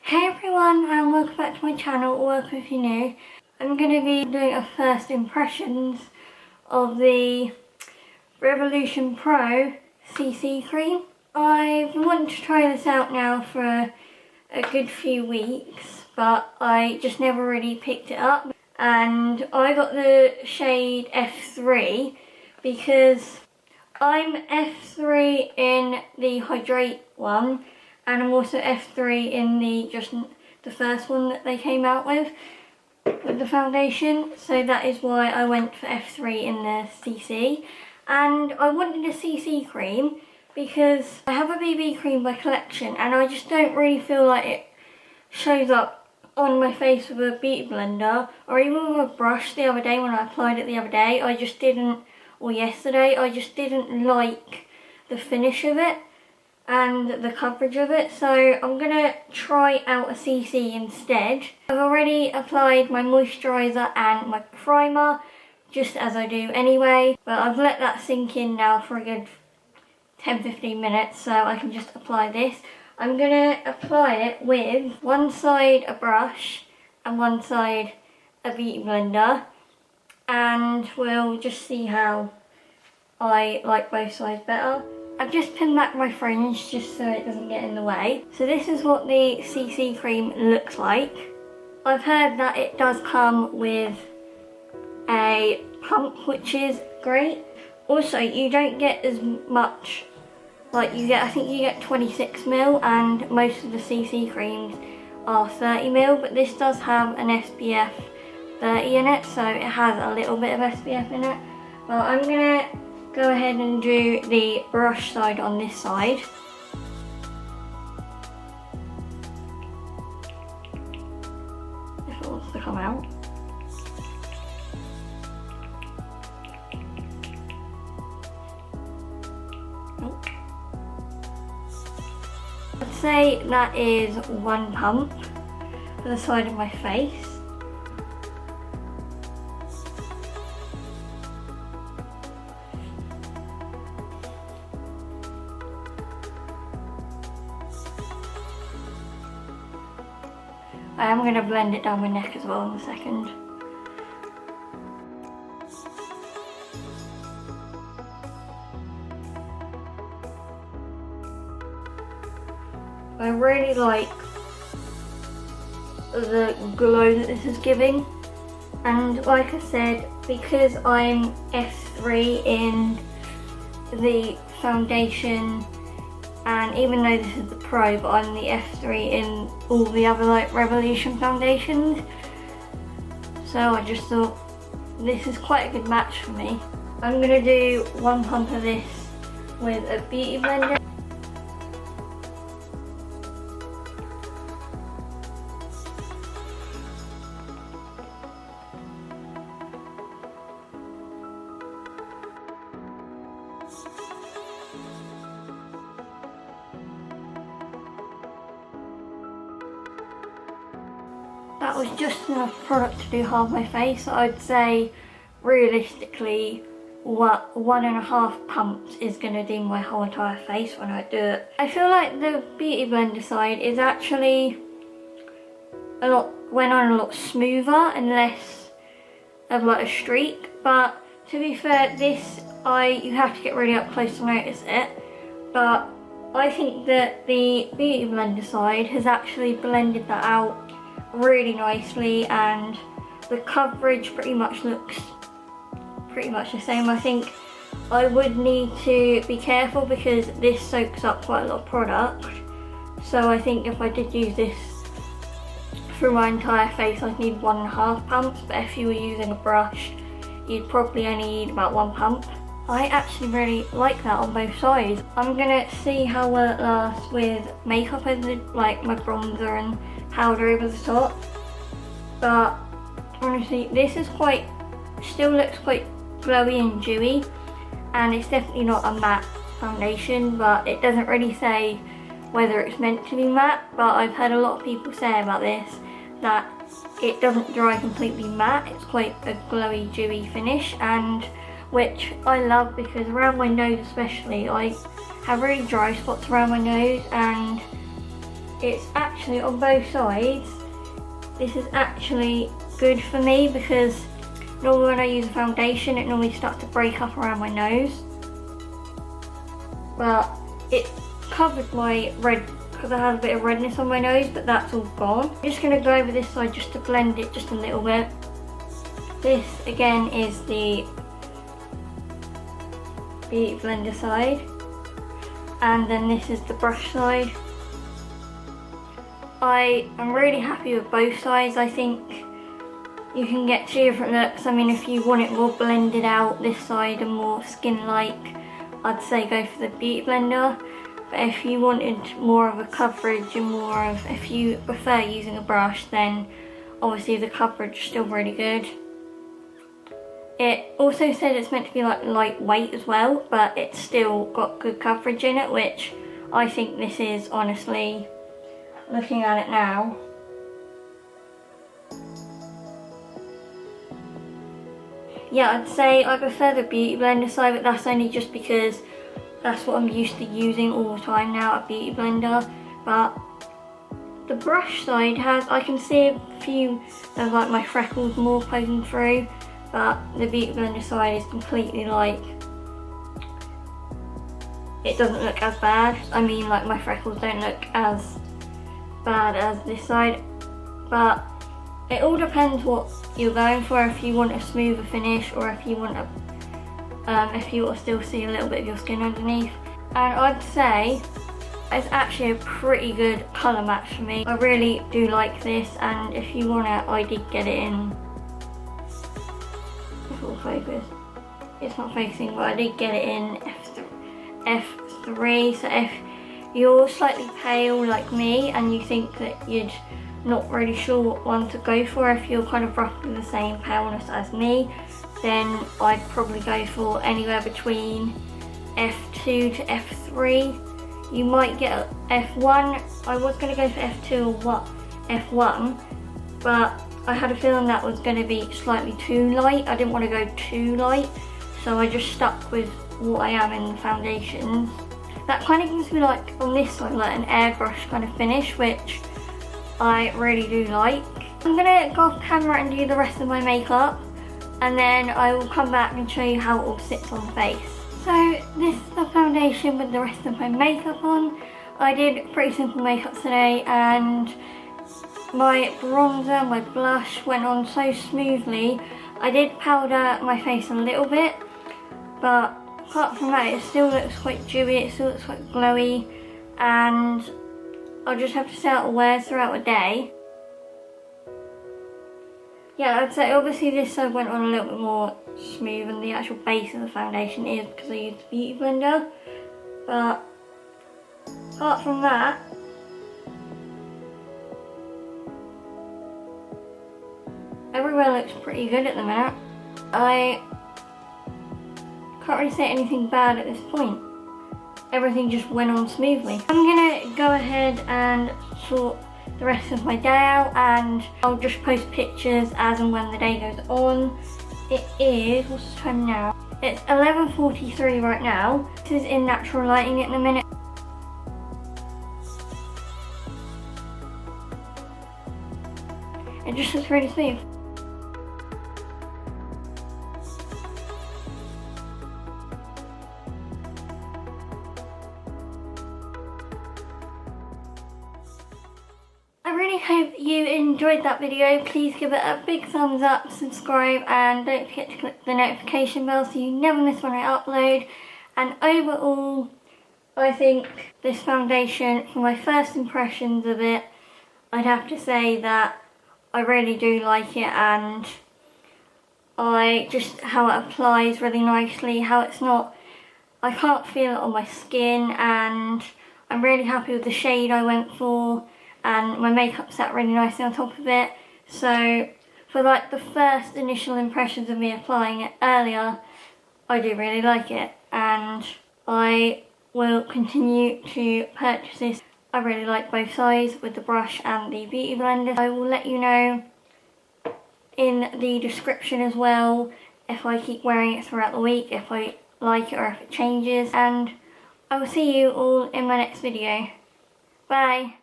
Hey everyone, and welcome back to my channel, or welcome if you're new. I'm going to be doing a first impressions of the Revolution Pro CC cream. I've been wanting to try this out now for a good few weeks, but I just never really picked it up. And I got the shade F3 because I'm F3 in the Hydrate one, and I'm also F3 in the first one that they came out with the foundation. So that is why I went for F3 in the CC. And I wanted a CC cream because I have a BB cream by Collection, and I just don't really feel like it shows up on my face with a beauty blender or even with a brush. The other day when I applied it the other day, I just didn't like the finish of it and the coverage of it, so I'm gonna try out a CC instead. I've already applied my moisturiser and my primer, just as I do anyway, but I've let that sink in now for a good 10-15 minutes, so I can just apply this. I'm gonna apply it with one side a brush and one side a beauty blender, and we'll just see how I like both sides better. I've just pinned back my fringe just so it doesn't get in the way. So this is what the CC cream looks like. I've heard that it does come with a pump, which is great. Also, you don't get as much, I think you get 26ml, and most of the CC creams are 30ml, but this does have an SPF 30 in it, so it has a little bit of SPF in it. Well, I'm gonna go ahead and do the brush side on this side. If it wants to come out. Nope. I'd say that is one pump for the side of my face. I am going to blend it down my neck as well in a second. I really like the glow that this is giving, and like I said, because I'm F3 in the foundation, and even though this is the Pro, but I'm the F3 in all the other Revolution foundations, so I just thought this is quite a good match for me. I'm going to do one pump of this with a beauty blender. That was just enough product to do half my face. I'd say realistically 1.5 pumps is going to do my whole entire face when I do it. I feel like the beauty blender side is actually went on a lot smoother and less of like a streak, but to be fair, this you have to get really up close to notice it, but I think that the beauty blender side has actually blended that out really nicely, and the coverage pretty much looks pretty much the same. I think I would need to be careful because this soaks up quite a lot of product, so I think if I did use this through my entire face I'd need 1.5 pumps, but if you were using a brush you'd probably only need about 1 pump. I actually really like that on both sides. I'm gonna see how well it lasts with makeup over like my bronzer and powder over the top, but honestly this is still looks quite glowy and dewy, and it's definitely not a matte foundation, but it doesn't really say whether it's meant to be matte. But I've heard a lot of people say about this that it doesn't dry completely matte, it's quite a glowy dewy finish, and which I love because around my nose especially I have really dry spots around my nose, and it's actually on both sides. This is actually good for me because normally when I use a foundation it normally starts to break up around my nose. But it covered my red, because I have a bit of redness on my nose, but that's all gone. I'm just going to go over this side just to blend it just a little bit. This again is the beauty blender side, and then this is the brush side. I am really happy with both sides. I think you can get two different looks. I mean, if you want it more blended out this side and more skin-like, I'd say go for the beauty blender. But if you wanted more of a coverage and more of, if you prefer using a brush, then obviously the coverage is still really good. It also said it's meant to be like lightweight as well, but it's still got good coverage in it, which I think this is, honestly, looking at it now. Yeah, I'd say I prefer the beauty blender side, but that's only just because that's what I'm used to using all the time now, a beauty blender. But the brush side has, I can see a few of like my freckles more poking through, but the beauty blender side is completely like, it doesn't look as bad. I mean, like, my freckles don't look as bad as this side, but it all depends what you're going for. If you want a smoother finish, or if you want if you want to still see a little bit of your skin underneath. And I'd say it's actually a pretty good colour match for me. I really do like this, and if you want it, I did get it in, if it will focus, it's not focusing, but I did get it in F3, so if you're slightly pale like me and you think that you're not really sure what one to go for, if you're kind of roughly the same paleness as me, then I'd probably go for anywhere between F2 to F3. You might get F1. I was going to go for F2 or F1, but I had a feeling that was going to be slightly too light. I didn't want to go too light, so I just stuck with what I am in the foundations. That kind of gives me, like, on this side, like an airbrush kind of finish, which I really do like. I'm going to go off camera and do the rest of my makeup, and then I will come back and show you how it all sits on the face. So this is the foundation with the rest of my makeup on. I did pretty simple makeup today, and my bronzer, my blush went on so smoothly. I did powder my face a little bit, but apart from that, it still looks quite dewy, it still looks quite glowy, and I'll just have to see how it wears throughout the day. Yeah, I'd say obviously this side went on a little bit more smooth than the actual base of the foundation is, because I used the beauty blender. But apart from that, everywhere looks pretty good at the minute. I can't really say anything bad at this point. Everything just went on smoothly. I'm gonna go ahead and sort the rest of my day out, and I'll just post pictures as and when the day goes on. It is, what's the time now? It's 11:43 right now. This is in natural lighting at the minute. It just looks really smooth. I really hope you enjoyed that video. Please give it a big thumbs up, subscribe, and don't forget to click the notification bell so you never miss when I upload. And overall, I think this foundation, for my first impressions of it, I'd have to say that I really do like it, and how it applies really nicely, how it's not, I can't feel it on my skin, and I'm really happy with the shade I went for. And my makeup sat really nicely on top of it. So for like the first initial impressions of me applying it earlier, I do really like it, and I will continue to purchase this. I really like both sides with the brush and the beauty blender. I will let you know in the description as well if I keep wearing it throughout the week, if I like it or if it changes, and I will see you all in my next video. Bye!